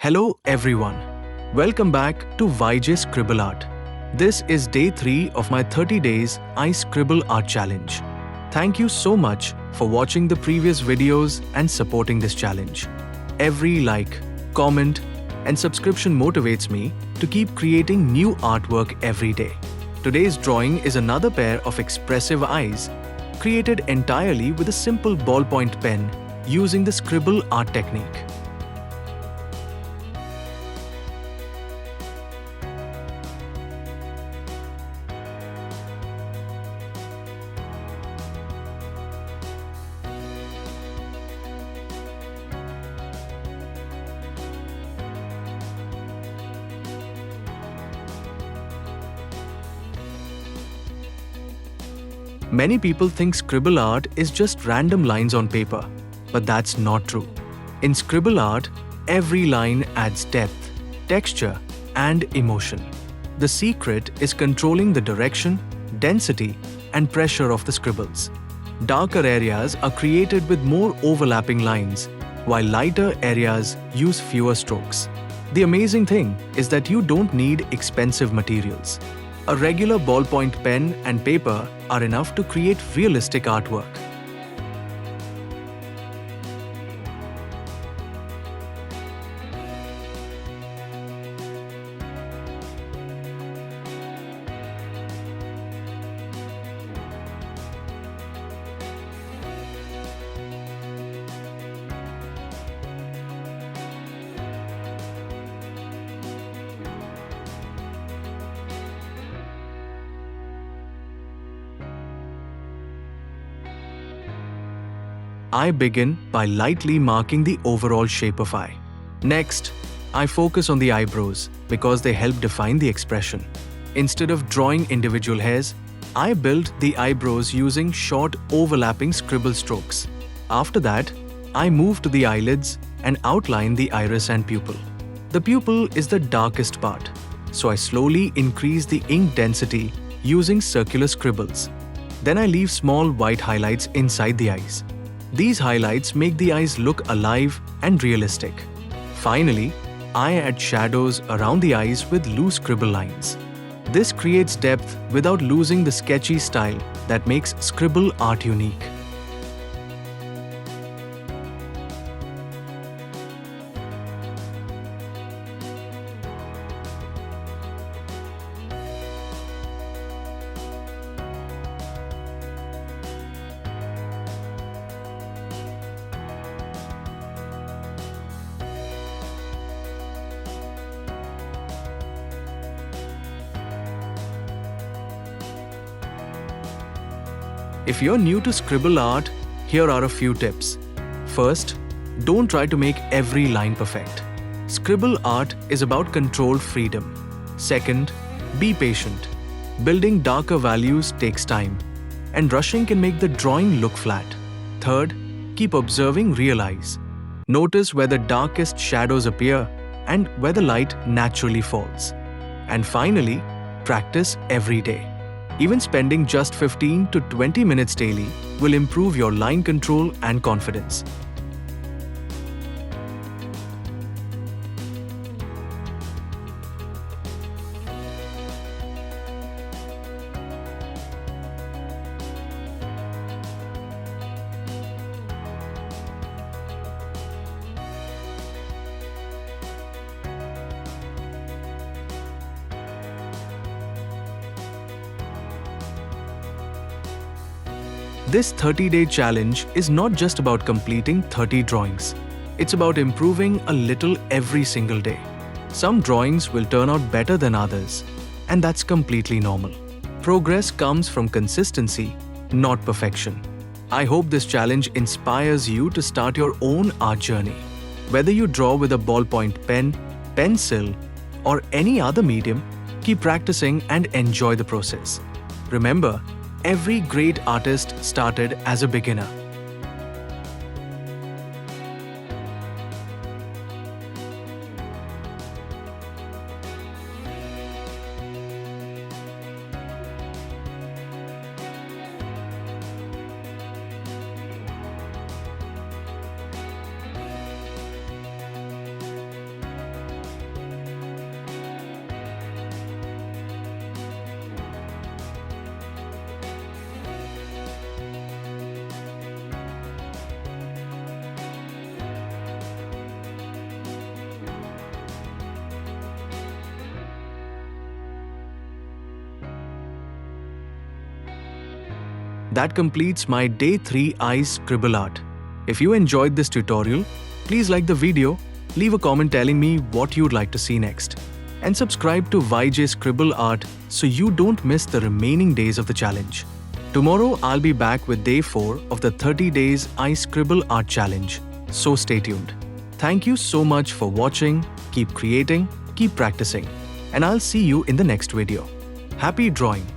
Hello everyone. Welcome back to YJ Scribble Art. This is day 3 of my 30 days I Scribble Art challenge. Thank you so much for watching the previous videos and supporting this challenge. Every like, comment, and subscription motivates me to keep creating new artwork every day. Today's drawing is another pair of expressive eyes created entirely with a simple ballpoint pen using the Scribble Art technique. Many people think scribble art is just random lines on paper, but that's not true. In scribble art, every line adds depth, texture, and emotion. The secret is controlling the direction, density, and pressure of the scribbles. Darker areas are created with more overlapping lines, while lighter areas use fewer strokes. The amazing thing is that you don't need expensive materials. A regular ballpoint pen and paper are enough to create realistic artwork. I begin by lightly marking the overall shape of eye. Next, I focus on the eyebrows because they help define the expression. Instead of drawing individual hairs, I build the eyebrows using short overlapping scribble strokes. After that, I move to the eyelids and outline the iris and pupil. The pupil is the darkest part, so I slowly increase the ink density using circular scribbles. Then I leave small white highlights inside the eyes. These highlights make the eyes look alive and realistic. Finally, I add shadows around the eyes with loose scribble lines. This creates depth without losing the sketchy style that makes scribble art unique. If you're new to scribble art, here are a few tips. First, don't try to make every line perfect. Scribble art is about controlled freedom. Second, be patient. Building darker values takes time, and rushing can make the drawing look flat. Third, keep observing real eyes. Notice where the darkest shadows appear and where the light naturally falls. And finally, practice every day. Even spending just 15 to 20 minutes daily will improve your line control and confidence. This 30-day challenge is not just about completing 30 drawings. It's about improving a little every single day. Some drawings will turn out better than others, and that's completely normal. Progress comes from consistency, not perfection. I hope this challenge inspires you to start your own art journey. Whether you draw with a ballpoint pen, pencil, or any other medium, keep practicing and enjoy the process. Remember, every great artist started as a beginner. That completes my day 3 eye scribble art. If you enjoyed this tutorial, please like the video, leave a comment telling me what you'd like to see next, and subscribe to YJ Scribble Art so you don't miss the remaining days of the challenge. Tomorrow I'll be back with day 4 of the 30 days eye scribble art challenge, so stay tuned. Thank you so much for watching, keep creating, keep practicing, and I'll see you in the next video. Happy drawing!